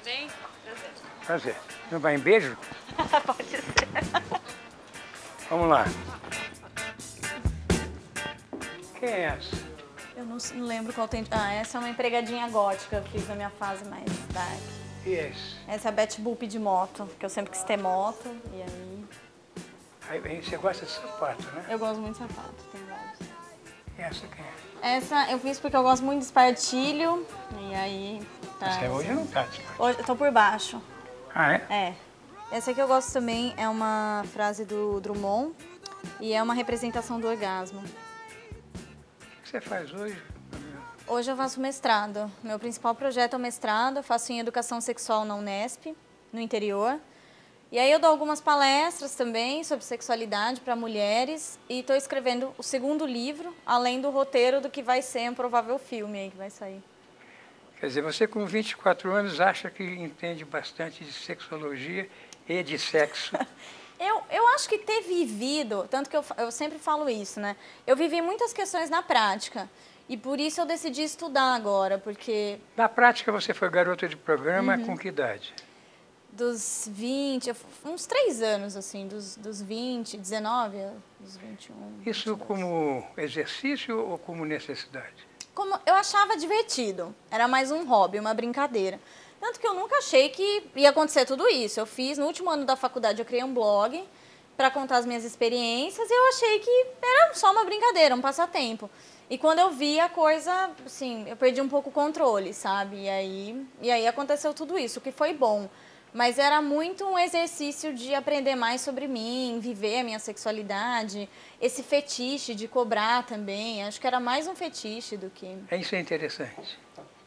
bem? Prazer. Prazer. Não vai em beijo? Pode ser. Vamos lá. Quem é essa? Eu não lembro qual tem... Ah, essa é uma empregadinha gótica que eu fiz na minha fase mais dark. E esse? Essa é a Betty Boop de moto, que eu sempre quis ter moto, e aí... Aí você gosta de sapato, né? Eu gosto muito de sapato, tem vários. E essa quem é? Essa eu fiz porque eu gosto muito de espartilho, e aí... Tá, Essa hoje não tá, Hoje eu tô por baixo. Ah, é? É. Essa aqui eu gosto também, é uma frase do Drummond, e é uma representação do orgasmo. O que você faz hoje? Hoje eu faço mestrado. Meu principal projeto é o mestrado. Eu faço em educação sexual na Unesp, no interior. E aí eu dou algumas palestras também sobre sexualidade para mulheres. E estou escrevendo o segundo livro, além do roteiro do que vai ser um provável filme aí que vai sair. Quer dizer, você com 24 anos acha que entende bastante de sexologia e de sexo. Eu acho que ter vivido, tanto que eu sempre falo isso, né? Eu vivi muitas questões na prática. E por isso eu decidi estudar agora, porque... Na prática, você foi garota de programa com que idade? Dos 20, uns 3 anos, assim, dos 20, 19, dos 21. Isso 22. como exercício ou como necessidade? Como eu achava divertido, era mais um hobby, uma brincadeira. Tanto que eu nunca achei que ia acontecer tudo isso. Eu fiz, no último ano da faculdade, eu criei um blog para contar as minhas experiências e eu achei que era só uma brincadeira, um passatempo. E quando eu vi a coisa, assim, eu perdi um pouco o controle, sabe? E aí aconteceu tudo isso, o que foi bom. Mas era muito um exercício de aprender mais sobre mim, viver a minha sexualidade, esse fetiche de cobrar também. Acho que era mais um fetiche do que... Isso é interessante.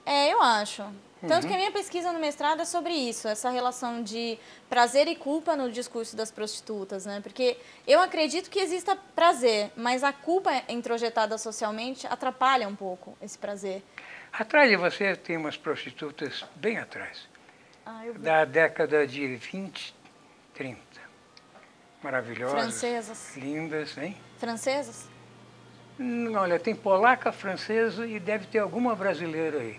É, eu acho. Tanto que a minha pesquisa no mestrado é sobre isso, essa relação de prazer e culpa no discurso das prostitutas, né? Porque eu acredito que exista prazer, mas a culpa introjetada socialmente atrapalha um pouco esse prazer. Atrás de você tem umas prostitutas bem atrás, Eu vi. da década de 20, 30. Maravilhosas, Francesas. lindas, hein? Francesas? Olha, tem polaca, francesa e deve ter alguma brasileira aí.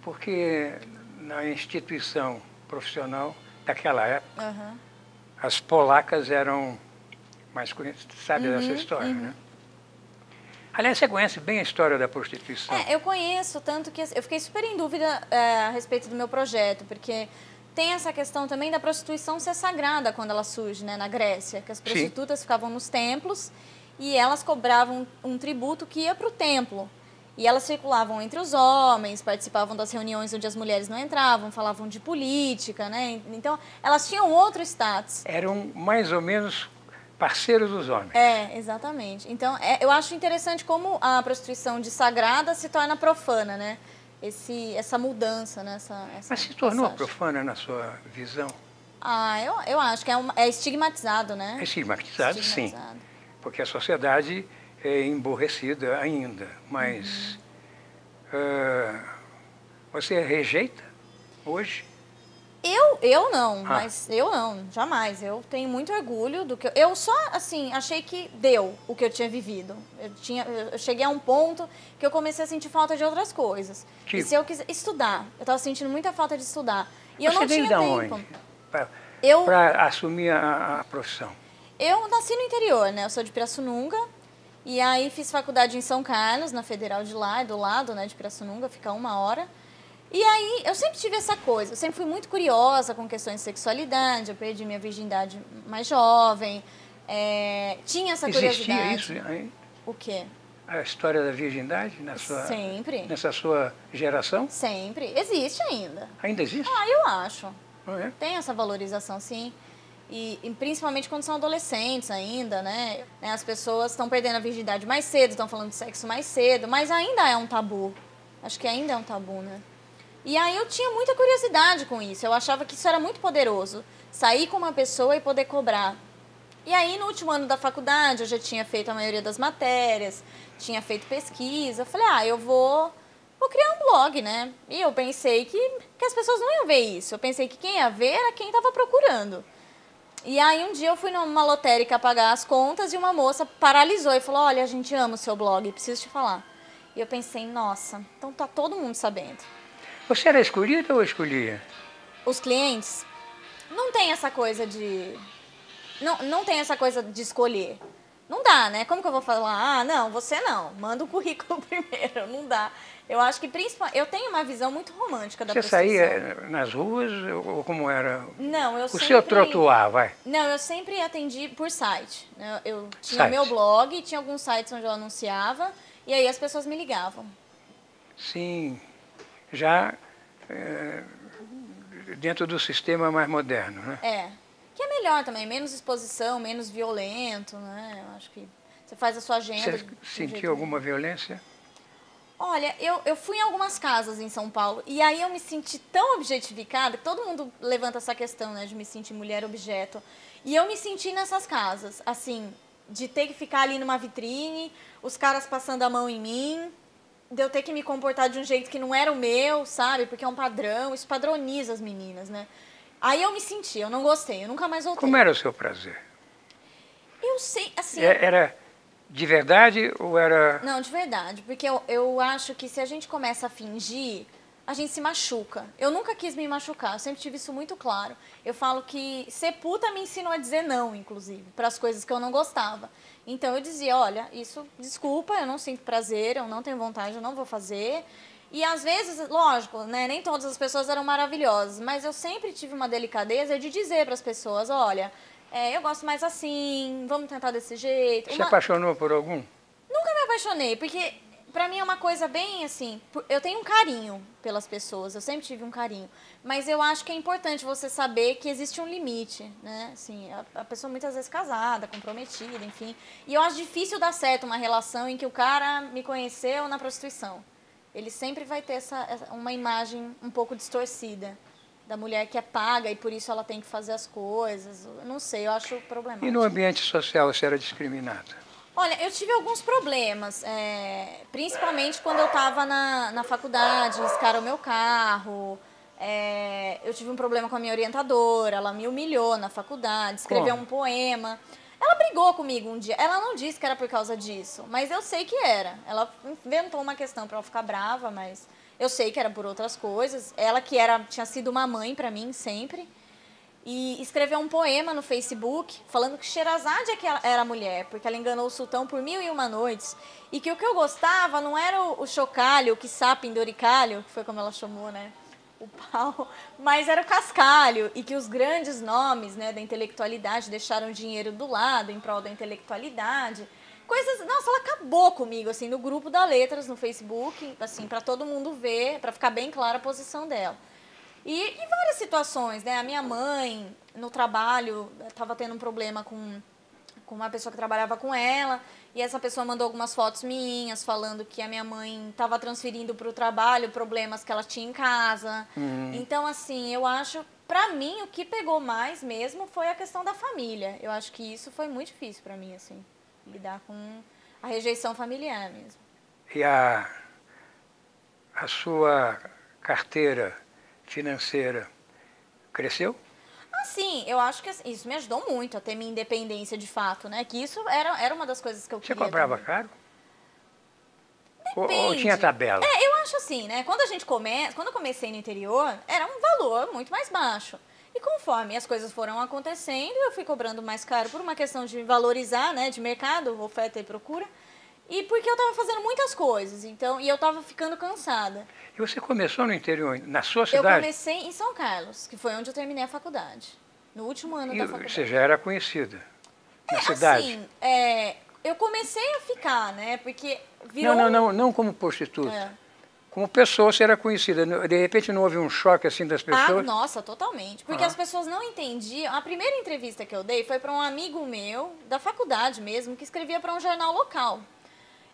Porque na instituição profissional daquela época, as polacas eram mais conhecidas, sabe dessa história, né? Aliás, você conhece bem a história da prostituição? É, eu conheço, tanto que eu fiquei super em dúvida a respeito do meu projeto, porque tem essa questão também da prostituição ser sagrada quando ela surge, né, na Grécia, que as prostitutas ficavam nos templos e elas cobravam um tributo que ia para o templo. E elas circulavam entre os homens, participavam das reuniões onde as mulheres não entravam, falavam de política, né? Então, elas tinham outro status. Eram mais ou menos parceiros dos homens. É, exatamente. Então, eu acho interessante como a prostituição de sagrada se torna profana, né? Essa mudança, né? Mas se tornou passagem. profana na sua visão? Ah, eu acho que é estigmatizado, né? É estigmatizado, sim. Porque a sociedade é emborrecida ainda. Mas você rejeita hoje? Eu não, mas eu não, jamais. Eu tenho muito orgulho do que... Eu só, assim, achei que deu o que eu tinha vivido. Eu cheguei a um ponto que eu comecei a sentir falta de outras coisas. Tipo? E se eu quiser estudar, eu estava sentindo muita falta de estudar. E eu Você não veio tinha de tempo. onde? Para assumir a profissão? Eu nasci no interior, né? Eu sou de Pirassununga. E aí fiz faculdade em São Carlos, na Federal de lá, do lado, né, de Pirassununga, fica 1 hora. E aí, eu sempre tive essa coisa, eu sempre fui muito curiosa com questões de sexualidade, eu perdi minha virgindade mais jovem, tinha essa curiosidade. Existia isso aí? O quê? A história da virgindade Sempre. Nessa sua geração? Sempre. Existe ainda. Ainda existe? Eu acho. É? Tem essa valorização, sim. E principalmente quando são adolescentes ainda, né? As pessoas estão perdendo a virgindade mais cedo, estão falando de sexo mais cedo, mas ainda é um tabu. Acho que ainda é um tabu, né? E aí eu tinha muita curiosidade com isso. Eu achava que isso era muito poderoso. Sair com uma pessoa e poder cobrar. E aí, no último ano da faculdade, eu já tinha feito a maioria das matérias, tinha feito pesquisa. Eu falei, eu vou criar um blog, né? E eu pensei que as pessoas não iam ver isso. Eu pensei que quem ia ver era quem estava procurando. E aí, um dia eu fui numa lotérica pagar as contas e uma moça paralisou e falou, olha, a gente ama o seu blog, preciso te falar. E eu pensei, nossa, então tá todo mundo sabendo. Você era escolhida ou escolhia? os clientes, não tem essa coisa de... Não tem essa coisa de escolher. Não dá, né? Como que eu vou falar? Ah, não, você não. Manda o currículo primeiro. Não dá. Eu acho que, principalmente, eu tenho uma visão muito romântica da prostituição. Você saía nas ruas ou como era? Não, eu o sempre... seu trotuar, vai? Não, eu sempre atendi por site. Eu tinha meu blog, tinha alguns sites onde eu anunciava, e aí as pessoas me ligavam. Sim, já dentro do sistema mais moderno, né? É, que é melhor também, menos exposição, menos violento, né? Eu acho que você faz a sua agenda. Você sentiu alguma violência? Olha, eu fui em algumas casas em São Paulo e aí eu me senti tão objetificada, que todo mundo levanta essa questão, né, de me sentir mulher objeto. E eu me senti nessas casas, assim, de ter que ficar ali numa vitrine, os caras passando a mão em mim, de eu ter que me comportar de um jeito que não era o meu, sabe? Porque é um padrão, isso padroniza as meninas, né? Aí eu me senti, eu não gostei, eu nunca mais voltei. Como era o seu prazer? Eu sei, assim... Era... de verdade ou era... Não, de verdade, porque eu acho que se a gente começa a fingir, a gente se machuca. Eu nunca quis me machucar, eu sempre tive isso muito claro. Eu falo que ser puta me ensinou a dizer não, inclusive, para as coisas que eu não gostava. Então eu dizia, olha, isso, desculpa, eu não sinto prazer, eu não tenho vontade, eu não vou fazer. E às vezes, lógico, né, nem todas as pessoas eram maravilhosas, mas eu sempre tive uma delicadeza de dizer para as pessoas, olha... eu gosto mais assim, vamos tentar desse jeito. Se apaixonou por algum? Nunca me apaixonei, porque pra mim é uma coisa bem assim, eu tenho um carinho pelas pessoas, eu sempre tive um carinho, mas eu acho que é importante você saber que existe um limite, né? Assim, a pessoa muitas vezes casada, comprometida, enfim, e eu acho difícil dar certo uma relação em que o cara me conheceu na prostituição. Ele sempre vai ter uma imagem um pouco distorcida da mulher que é paga e por isso ela tem que fazer as coisas. Eu não sei, eu acho problemático. E no ambiente social você era discriminada? Olha, eu tive alguns problemas, principalmente quando eu estava na faculdade, riscaram o meu carro, eu tive um problema com a minha orientadora, ela me humilhou na faculdade, escreveu um poema. Ela brigou comigo um dia, ela não disse que era por causa disso, mas eu sei que era. Ela inventou uma questão para eu ficar brava, mas... eu sei que era por outras coisas. Ela que tinha sido uma mãe para mim sempre. E escreveu um poema no Facebook falando que Sherazade é que era mulher, porque ela enganou o sultão por 1001 noites. E que o que eu gostava não era o chocalho, o quiçá penduricalho, que foi como ela chamou, né? O pau, mas era o cascalho. E que os grandes nomes, né, da intelectualidade deixaram o dinheiro do lado em prol da intelectualidade. Coisas, nossa, ela acabou comigo, assim, no grupo da Letras, no Facebook, assim, para todo mundo ver, para ficar bem clara a posição dela. E várias situações, né? A minha mãe, no trabalho, estava tendo um problema com uma pessoa que trabalhava com ela, e essa pessoa mandou algumas fotos minhas, falando que a minha mãe estava transferindo para o trabalho problemas que ela tinha em casa. Então, assim, eu acho, para mim, o que pegou mais mesmo foi a questão da família. Eu acho que isso foi muito difícil para mim, assim. Lidar com a rejeição familiar mesmo. E a sua carteira financeira cresceu? Sim, eu acho que isso me ajudou muito a ter minha independência de fato, né? Que isso era uma das coisas que eu queria. Você cobrava também. caro? Depende. Ou tinha tabela? Eu acho assim, né? Quando eu comecei no interior, era um valor muito mais baixo. E conforme as coisas foram acontecendo, eu fui cobrando mais caro por uma questão de valorizar, né, de mercado, oferta e procura, e porque eu estava fazendo muitas coisas, então, e eu estava ficando cansada. E você começou no interior, na sua cidade? Eu comecei em São Carlos, que foi onde eu terminei a faculdade, no último ano da faculdade. Você já era conhecida na cidade? Assim, eu comecei a ficar, né, porque virou... Não como prostituta. Como pessoa, você era conhecida. De repente não houve um choque assim das pessoas? Ah, nossa, totalmente. Porque as pessoas não entendiam. A primeira entrevista que eu dei foi para um amigo meu, da faculdade mesmo, que escrevia para um jornal local.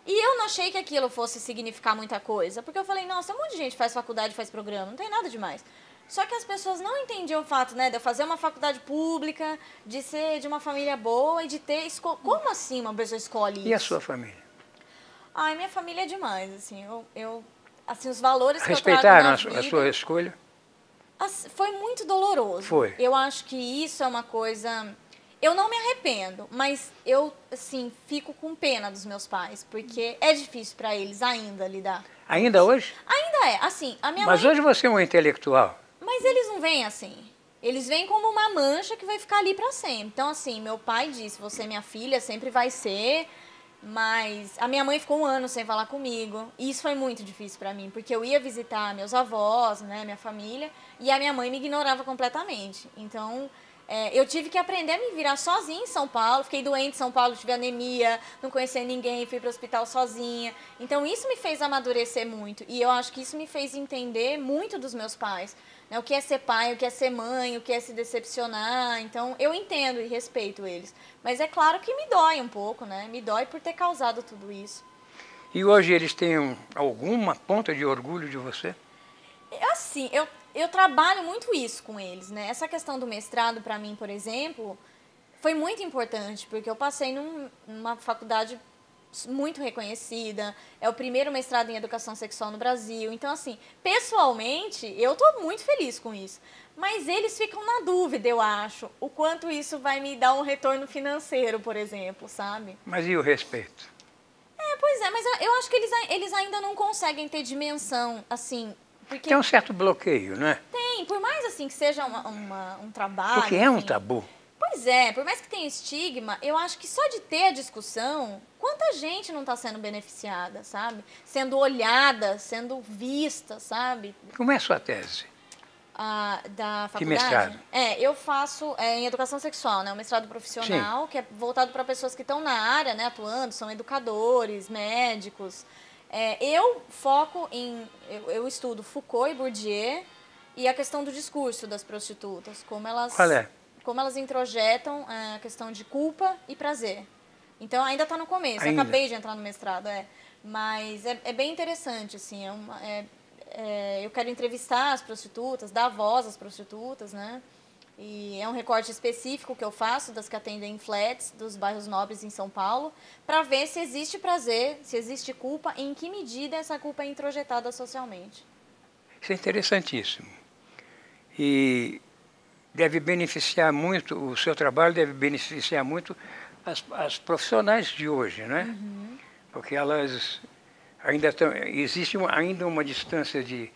E eu não achei que aquilo fosse significar muita coisa. Porque eu falei, nossa, um monte de gente faz faculdade, faz programa, não tem nada demais. Só que as pessoas não entendiam o fato, né, de eu fazer uma faculdade pública, de ser de uma família boa e de ter... Como assim uma pessoa escolhe isso? E a sua família? Ai, minha família é demais, assim, assim, os valores que eu trago Respeitaram na vida, a sua escolha? Foi muito doloroso. Foi. Eu acho que isso é uma coisa... Eu não me arrependo, mas eu, assim, fico com pena dos meus pais, porque é difícil para eles ainda lidar. Ainda hoje? Ainda é. Assim, a minha Mas mãe... hoje você é um intelectual. Mas Mas eles não vêm assim. Eles vêm como uma mancha que vai ficar ali para sempre. Então, assim, meu pai disse, você é minha filha, sempre vai ser. Mas a minha mãe ficou 1 ano sem falar comigo. E isso foi muito difícil para mim, porque eu ia visitar meus avós, né, minha família, e a minha mãe me ignorava completamente. Então, eu tive que aprender a me virar sozinha em São Paulo. Fiquei doente em São Paulo, tive anemia, não conhecia ninguém, fui para o hospital sozinha. Então, isso me fez amadurecer muito. E eu acho que isso me fez entender muito dos meus pais. Né? O que é ser pai, o que é ser mãe, o que é se decepcionar. Então, eu entendo e respeito eles. Mas é claro que me dói um pouco, né? Me dói por ter causado tudo isso. E hoje eles têm alguma ponta de orgulho de você? Assim, eu trabalho muito isso com eles, né? Essa questão do mestrado, para mim, por exemplo, foi muito importante, porque eu passei numa faculdade muito reconhecida, é o primeiro mestrado em educação sexual no Brasil. Então, assim, pessoalmente, eu tô muito feliz com isso. Mas eles ficam na dúvida, eu acho, o quanto isso vai me dar um retorno financeiro, por exemplo, sabe? Mas e o respeito? Pois é, mas eu acho que eles ainda não conseguem ter dimensão, assim, porque Tem um certo bloqueio, não é? tem, por mais assim que seja um trabalho... Porque é um enfim. tabu. Pois é, por mais que tenha estigma, eu acho que só de ter a discussão, quanta gente não está sendo beneficiada, sabe? Sendo olhada, sendo vista, sabe? Como é a sua tese? Da faculdade? Que mestrado? Eu faço em educação sexual, né? Um mestrado profissional, que é voltado para pessoas que estão na área, né? Atuando, são educadores, médicos. Eu foco em... Eu estudo Foucault e Bourdieu e a questão do discurso das prostitutas, como elas... Qual é? Como elas introjetam a questão de culpa e prazer. Então, ainda está no começo, Ainda. acabei de entrar no mestrado, mas é bem interessante, assim, eu quero entrevistar as prostitutas, dar voz às prostitutas, né? E é um recorte específico que eu faço das que atendem em flats dos bairros nobres em São Paulo, para ver se existe prazer, se existe culpa e em que medida essa culpa é introjetada socialmente. Isso é interessantíssimo. E deve beneficiar muito, o seu trabalho deve beneficiar muito as profissionais de hoje, né? Uhum. Porque elas ainda estão... Existe ainda uma distância de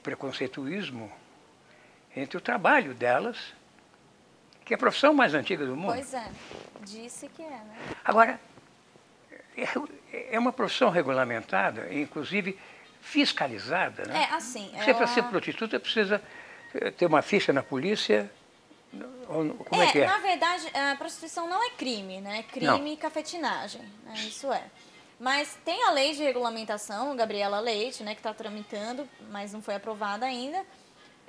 preconceituísmo entre o trabalho delas, que é a profissão mais antiga do mundo. Pois é, disse que né? Agora, é uma profissão regulamentada, inclusive fiscalizada, né? Assim... Você, para ser prostituta, precisa ter uma ficha na polícia. Como é que é? Na verdade, a prostituição não é crime, né? Crime e cafetinagem, né? Isso é. Mas tem a lei de regulamentação, Gabriela Leite, né, que está tramitando, mas não foi aprovada ainda.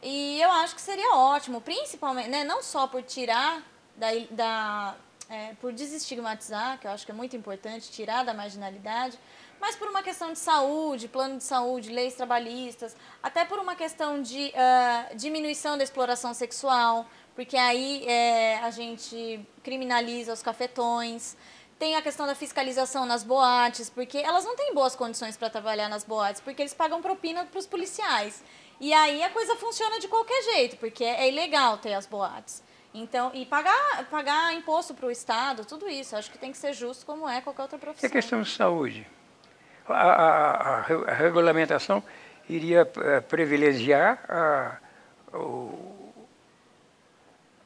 E eu acho que seria ótimo, principalmente, né, não só por tirar por desestigmatizar, que eu acho que é muito importante, tirar da marginalidade, mas por uma questão de saúde, plano de saúde, leis trabalhistas, até por uma questão de diminuição da exploração sexual, porque aí a gente criminaliza os cafetões. Tem a questão da fiscalização nas boates, porque elas não têm boas condições para trabalhar nas boates, porque eles pagam propina para os policiais. E aí a coisa funciona de qualquer jeito, porque é ilegal ter as boates. Então, e pagar imposto para o Estado, tudo isso, acho que tem que ser justo como é qualquer outra profissão. E a questão de saúde? A regulamentação iria privilegiar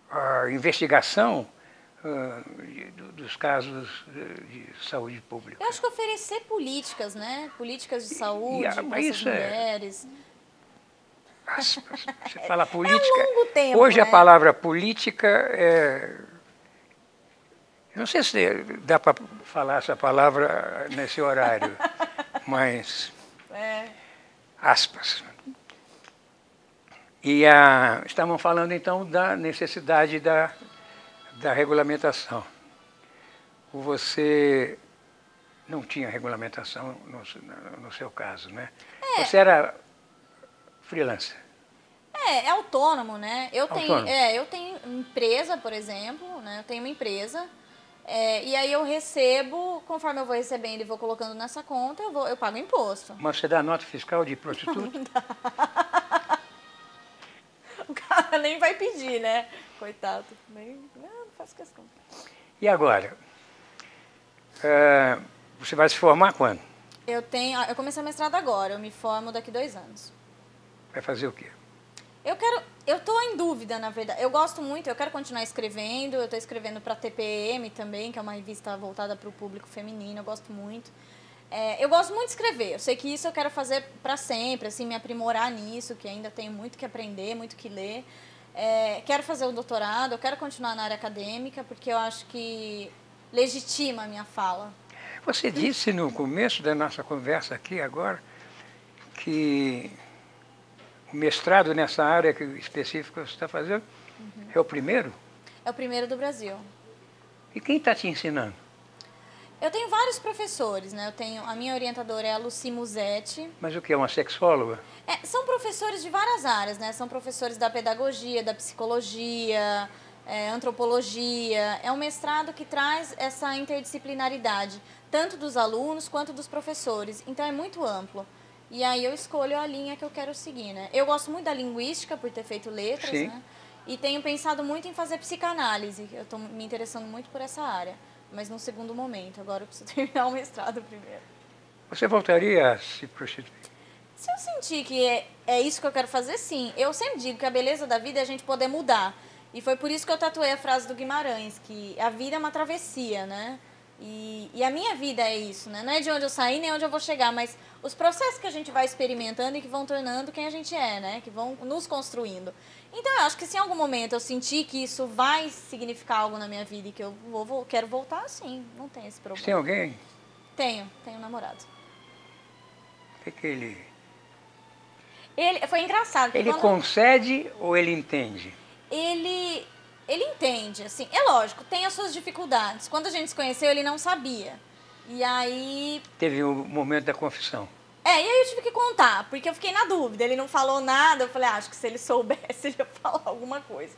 a investigação dos casos de saúde pública. Eu acho que oferecer políticas, né? Políticas de saúde para essas mulheres. Você fala política. É um longo tempo, hoje né? A palavra política é... Eu não sei se dá para falar essa palavra nesse horário, mas... Aspas. E estavam falando, então, da necessidade da regulamentação. Você não tinha regulamentação no seu caso, né? Você era freelancer. É autônomo, né? Eu Autônomo. eu tenho empresa, por exemplo, né? Eu tenho uma empresa, e aí eu recebo, conforme eu vou recebendo e vou colocando nessa conta, eu pago imposto. Mas você dá nota fiscal de prostituta? Não dá. O cara nem vai pedir, né? Coitado. Não faz questão. E agora? Você vai se formar quando? Eu comecei a mestrado agora, eu me formo daqui 2 anos. Vai fazer o quê? Eu quero... Eu tô em dúvida, na verdade. Eu gosto muito, eu quero continuar escrevendo. Eu tô escrevendo para TPM também, que é uma revista voltada para o público feminino. Eu gosto muito. Eu gosto muito de escrever. Eu sei que isso eu quero fazer para sempre, assim, me aprimorar nisso, que ainda tenho muito que aprender, muito que ler. Quero fazer o doutorado, eu quero continuar na área acadêmica, porque eu acho que legitima a minha fala. Você disse no começo da nossa conversa aqui agora que o mestrado nessa área específica que você está fazendo é o primeiro? É o primeiro do Brasil. E quem está te ensinando? Eu tenho vários professores, né? A minha orientadora é a Lucy Musetti. Mas o que, é uma sexóloga? São professores de várias áreas, né? São professores da pedagogia, da psicologia, antropologia. É um mestrado que traz essa interdisciplinaridade, tanto dos alunos quanto dos professores. Então é muito amplo. E aí eu escolho a linha que eu quero seguir, né? Eu gosto muito da linguística, por ter feito letras, Sim. né? E tenho pensado muito em fazer psicanálise. Eu estou me interessando muito por essa área. Mas num segundo momento. Agora eu preciso terminar o mestrado primeiro. Você voltaria a se prostituir? Se eu sentir que é isso que eu quero fazer, sim. Eu sempre digo que a beleza da vida é a gente poder mudar. E foi por isso que eu tatuei a frase do Guimarães, que a vida é uma travessia, né? E a minha vida é isso, né? Não é de onde eu saí nem onde eu vou chegar, mas os processos que a gente vai experimentando e que vão tornando quem a gente é, né? Que vão nos construindo. Então, eu acho que se em algum momento eu sentir que isso vai significar algo na minha vida e que eu quero voltar, sim, não tem esse problema. Você tem alguém? Tenho um namorado. O que ele... Foi engraçado. Ele concede ou ele entende? Ele entende, assim, é lógico, tem as suas dificuldades. Quando a gente se conheceu, ele não sabia. E aí... Teve o momento da confissão. E aí eu tive que contar, porque eu fiquei na dúvida. Ele não falou nada, eu falei, acho que se ele soubesse, ele ia falar alguma coisa.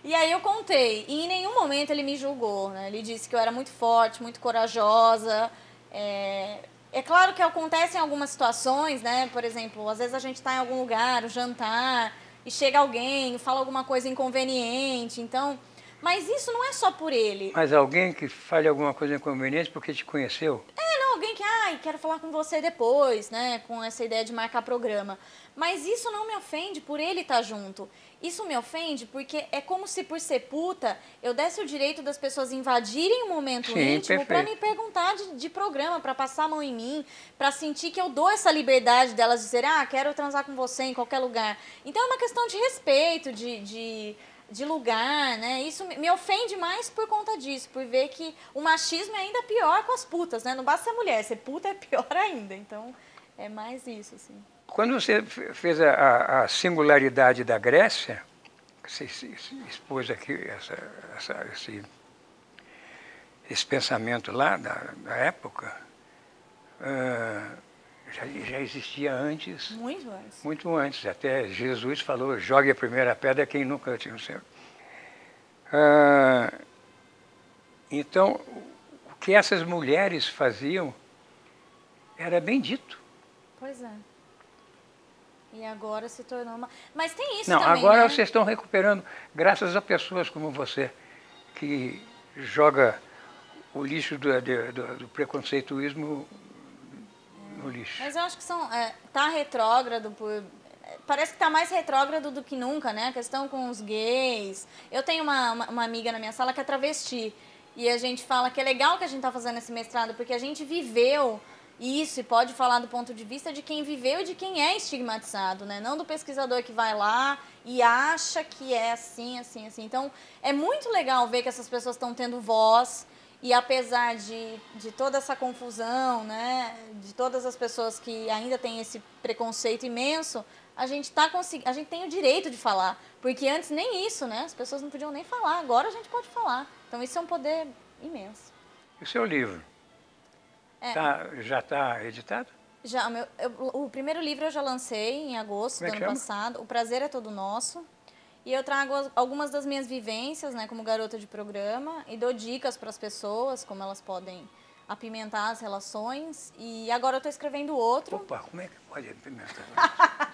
E aí eu contei, e em nenhum momento ele me julgou, né? Ele disse que eu era muito forte, muito corajosa. É claro que acontecem algumas situações, né? Por exemplo, às vezes a gente está em algum lugar, um jantar, e chega alguém, fala alguma coisa inconveniente, então... Mas isso não é só por ele. Mas alguém que fale alguma coisa inconveniente porque te conheceu? Alguém que, quero falar com você depois, né? Com essa ideia de marcar programa. Mas isso não me ofende por ele estar junto. Isso me ofende porque é como se, por ser puta, eu desse o direito das pessoas invadirem um momento íntimo para me perguntar de programa, para passar a mão em mim, para sentir que eu dou essa liberdade delas dizer, quero transar com você em qualquer lugar. Então é uma questão de respeito, de lugar, né? Isso me ofende mais por conta disso, por ver que o machismo é ainda pior com as putas, né? Não basta ser mulher, ser puta é pior ainda. Então, é mais isso, assim. Quando você fez a singularidade da Grécia, você expôs aqui esse pensamento lá da época, já existia antes. Muito antes. Muito antes. Até Jesus falou, jogue a primeira pedra quem nunca tinha o céu. Então, o que essas mulheres faziam era bem dito. Pois é. E agora se tornou uma... Mas tem isso também, também, agora né? Vocês estão recuperando, graças a pessoas como você, que joga o lixo do preconceituísmo no lixo. Mas eu acho que tá retrógrado parece que tá mais retrógrado do que nunca, né? A questão com os gays. Eu tenho uma amiga na minha sala que é travesti. E a gente fala que é legal que a gente tá fazendo esse mestrado, porque a gente viveu isso e pode falar do ponto de vista de quem viveu e de quem é estigmatizado, né? Não do pesquisador que vai lá e acha que é assim, assim, assim. Então, é muito legal ver que essas pessoas estão tendo voz. E apesar de toda essa confusão, né, de todas as pessoas que ainda têm esse preconceito imenso, a gente tem o direito de falar. Porque antes nem isso, né? As pessoas não podiam nem falar. Agora a gente pode falar. Então isso é um poder imenso. E o seu livro? Já está editado? Já. O primeiro livro eu já lancei em agosto do ano passado. O Prazer é Todo Nosso. E eu trago algumas das minhas vivências, né, como garota de programa, e dou dicas para as pessoas, como elas podem apimentar as relações. E agora eu estou escrevendo outro. Opa, como é que pode apimentar?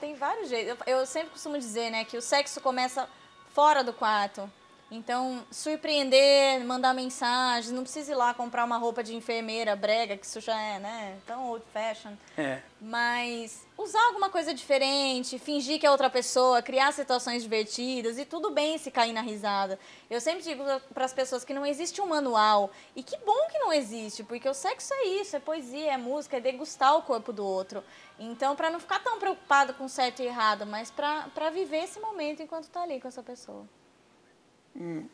Tem vários jeitos. Eu sempre costumo dizer, né, que o sexo começa fora do quarto. Então, surpreender, mandar mensagens, não precisa ir lá comprar uma roupa de enfermeira brega, que isso já é, né, tão old fashion. É. Mas usar alguma coisa diferente, fingir que é outra pessoa, criar situações divertidas e tudo bem se cair na risada. Eu sempre digo para as pessoas que não existe um manual. E que bom que não existe, porque o sexo é isso, é poesia, é música, é degustar o corpo do outro. Então, para não ficar tão preocupado com certo e errado, mas para viver esse momento enquanto está ali com essa pessoa.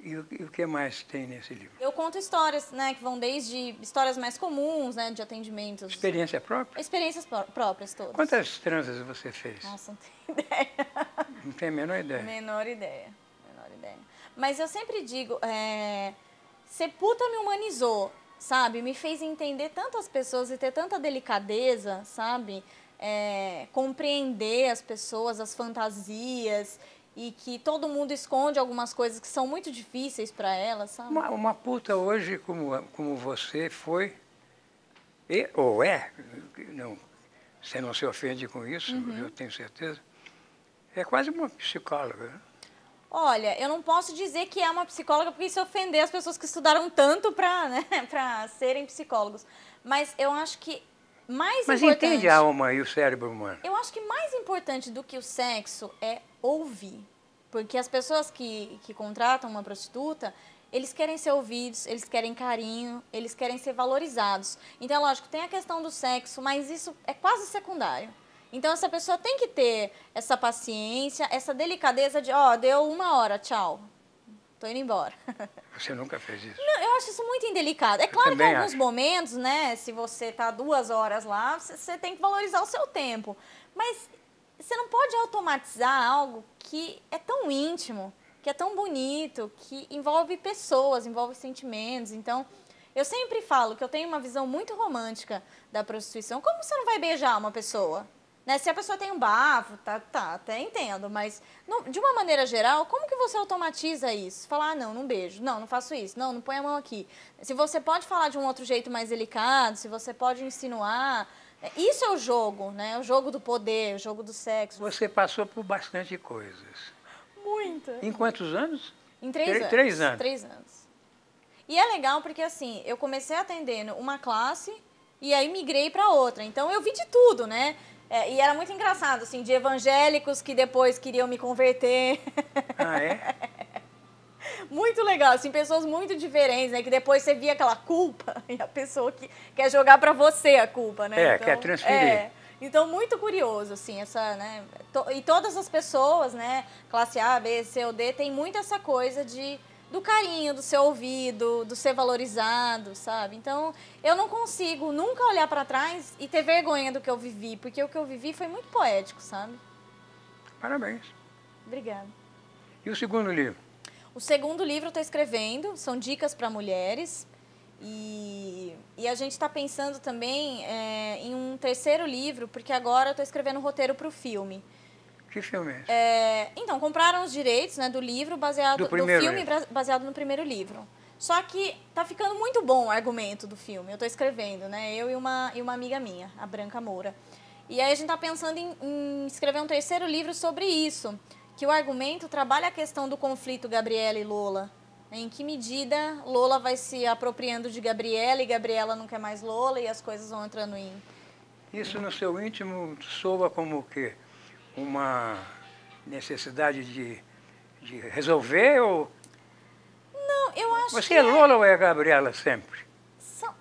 E o que mais tem nesse livro? Eu conto histórias, né, que vão desde histórias mais comuns, né, de atendimentos. Experiência própria? Experiências próprias todas. Quantas transas você fez? Nossa, não tenho ideia. Não tem a menor ideia? Menor ideia. Mas eu sempre digo, ser puta me humanizou, sabe? Me fez entender tantas pessoas e ter tanta delicadeza, sabe? Compreender as pessoas, as fantasias, e que todo mundo esconde algumas coisas que são muito difíceis para elas, sabe? Uma puta hoje, como você foi, ou é, não, você não se ofende com isso, eu tenho certeza, é quase uma psicóloga, né? Olha, eu não posso dizer que é uma psicóloga porque isso ofender as pessoas que estudaram tanto para, né, para serem psicólogos. Mas eu acho que mais importante... Mas entende a alma e o cérebro humano? Eu acho que mais importante do que o sexo é ouvir. Porque as pessoas que contratam uma prostituta, eles querem ser ouvidos, eles querem carinho, eles querem ser valorizados. Então, lógico, tem a questão do sexo, mas isso é quase secundário. Então, essa pessoa tem que ter essa paciência, essa delicadeza de, deu 1 hora, tchau, tô indo embora. Você nunca fez isso? Não, eu acho isso muito indelicado. É claro que em alguns momentos, né, se você tá 2 horas lá, você tem que valorizar o seu tempo. Mas você não pode automatizar algo que é tão íntimo, que é tão bonito, que envolve pessoas, envolve sentimentos. Então, eu sempre falo que eu tenho uma visão muito romântica da prostituição. Como você não vai beijar uma pessoa? Né? Se a pessoa tem um bafo, tá, até entendo, mas de uma maneira geral, como que você automatiza isso? Falar, não beijo, não faço isso, não põe a mão aqui. Se você pode falar de um outro jeito mais delicado, se você pode insinuar, isso é o jogo, né? O jogo do poder, o jogo do sexo. Você passou por bastante coisas. Muita. Em quantos anos? Em 3 anos. 3 anos. 3 anos. E é legal porque, assim, eu comecei atendendo uma classe e aí migrei para outra. Então, eu vi de tudo, né? E era muito engraçado, assim, de evangélicos que depois queriam me converter. Ah, é? Muito legal, assim, pessoas muito diferentes, né? Que depois você via aquela culpa e a pessoa que quer jogar para você a culpa, né? Então, quer transferir. Então, muito curioso, assim, essa, né? E todas as pessoas, né? Classe A, B, C ou D, tem muito essa coisa do carinho, do ser ouvido, do ser valorizado, sabe? Então, eu não consigo nunca olhar para trás e ter vergonha do que eu vivi, porque o que eu vivi foi muito poético, sabe? Parabéns. Obrigada. E o segundo livro? O segundo livro eu estou escrevendo, são dicas para mulheres, e a gente está pensando também em um terceiro livro, porque agora eu estou escrevendo um roteiro para o filme. Que filme é esse? Então, compraram os direitos, né, do livro do filme baseado no primeiro livro. Só que tá ficando muito bom o argumento do filme. Eu tô escrevendo, né? Eu e uma amiga minha, a Branca Moura. E aí a gente tá pensando em escrever um terceiro livro sobre isso. Que o argumento trabalha a questão do conflito Gabriela e Lola. Em que medida Lola vai se apropriando de Gabriela e Gabriela não quer mais Lola e as coisas vão entrando em... Isso no seu íntimo soa como o quê? Uma necessidade de resolver ou... Não, eu acho Você que é Lola ou é Gabriela sempre?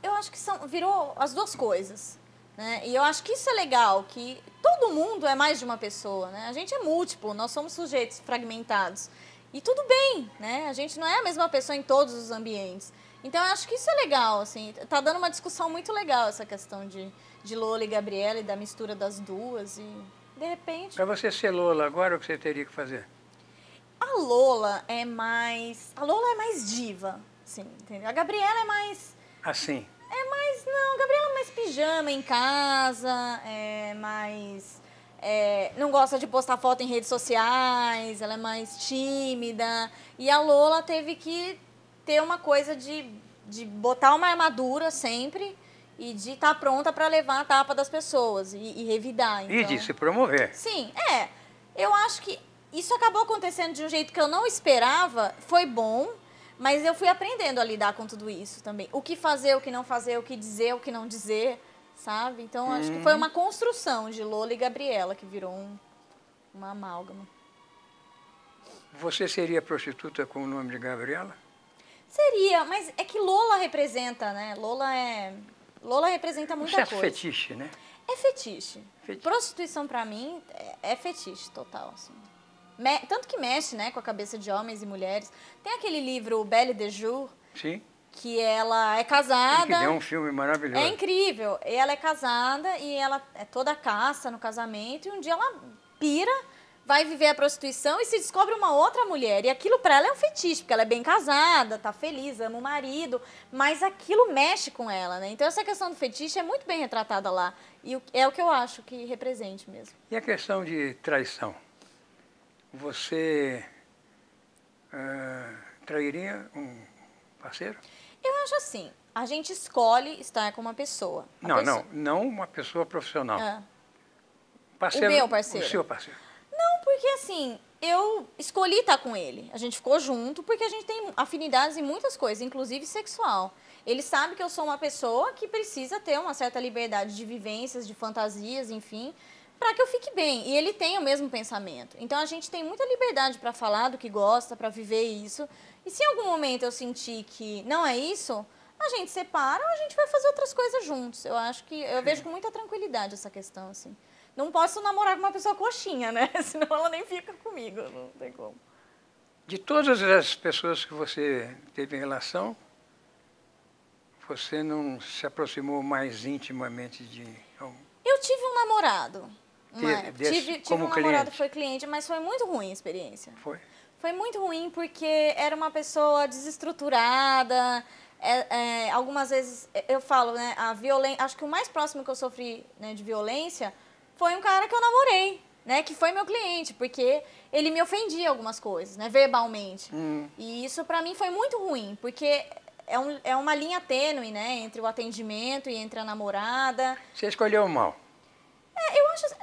Eu acho que virou as duas coisas, né? E eu acho que isso é legal, que todo mundo é mais de uma pessoa, né? A gente é múltiplo, nós somos sujeitos fragmentados. E tudo bem, né? A gente não é a mesma pessoa em todos os ambientes. Então, eu acho que isso é legal, assim. Tá dando uma discussão muito legal essa questão de Lola e Gabriela e da mistura das duas e... De repente... Para você ser Lola agora, o que você teria que fazer? A Lola é mais diva, assim, entendeu? A Gabriela é mais... Assim? Não, a Gabriela é mais pijama em casa, não gosta de postar foto em redes sociais, ela é mais tímida. E a Lola teve que ter uma coisa de botar uma armadura sempre... E de estar pronta para levar a tapa das pessoas e revidar. Então... E de se promover. Sim, eu acho que isso acabou acontecendo de um jeito que eu não esperava, foi bom, mas eu fui aprendendo a lidar com tudo isso também. O que fazer, o que não fazer, o que dizer, o que não dizer, sabe? Então, acho que foi uma construção de Lola e Gabriela, que virou uma amálgama. Você seria prostituta com o nome de Gabriela? Seria, mas é que Lola representa, né? Lola representa muita certo coisa. Fetiche, né? É fetiche. Fetiche. Prostituição, pra mim, é fetiche total, assim. Tanto que mexe, né, com a cabeça de homens e mulheres. Tem aquele livro Belle de Jour, Sim. que ela é casada. Que deu um filme maravilhoso. É incrível. Ela é casada e ela é toda caça no casamento. E um dia ela pira, vai viver a prostituição e se descobre uma outra mulher. E aquilo pra ela é um fetiche, porque ela é bem casada, tá feliz, ama o marido. Mas aquilo mexe com ela, né? Então essa questão do fetiche é muito bem retratada lá. E é o que eu acho que represente mesmo. E a questão de traição? Você trairia um parceiro? Eu acho assim, a gente escolhe estar com uma pessoa. Não uma pessoa profissional. Parceiro, o meu parceiro. O seu parceiro. Não, porque assim, eu escolhi estar com ele. A gente ficou junto porque a gente tem afinidades em muitas coisas, inclusive sexual. Ele sabe que eu sou uma pessoa que precisa ter uma certa liberdade de vivências, de fantasias, enfim, para que eu fique bem. E ele tem o mesmo pensamento. Então a gente tem muita liberdade para falar do que gosta, para viver isso. E se em algum momento eu sentir que não é isso, a gente separa ou a gente vai fazer outras coisas juntos. Eu acho que eu vejo com muita tranquilidade essa questão, assim. Não posso namorar com uma pessoa coxinha, né? Senão ela nem fica comigo, não tem como. De todas as pessoas que você teve relação, você não se aproximou mais intimamente de algum? Eu tive um namorado. Tive um namorado que foi cliente, mas foi muito ruim a experiência. Foi? Foi muito ruim porque era uma pessoa desestruturada. Algumas vezes, eu falo, né, a violência. Acho que o mais próximo que eu sofri, né, de violência foi um cara que eu namorei, né, que foi meu cliente, porque ele me ofendia algumas coisas, né, verbalmente. E isso pra mim foi muito ruim, porque é uma linha tênue, né, entre o atendimento e entre a namorada. Você escolheu mal?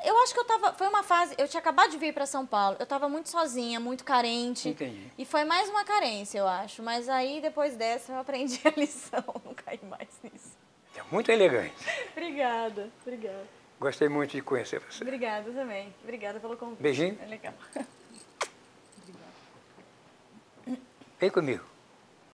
Eu acho que foi uma fase, eu tinha acabado de vir para São Paulo, eu estava muito sozinha, muito carente. Entendi. E foi mais uma carência, eu acho. Mas aí, depois dessa, eu aprendi a lição, não caí mais nisso. É muito elegante. Obrigada. Gostei muito de conhecer você. Obrigada também. Obrigada pelo convite. Beijinho. É legal. Vem comigo.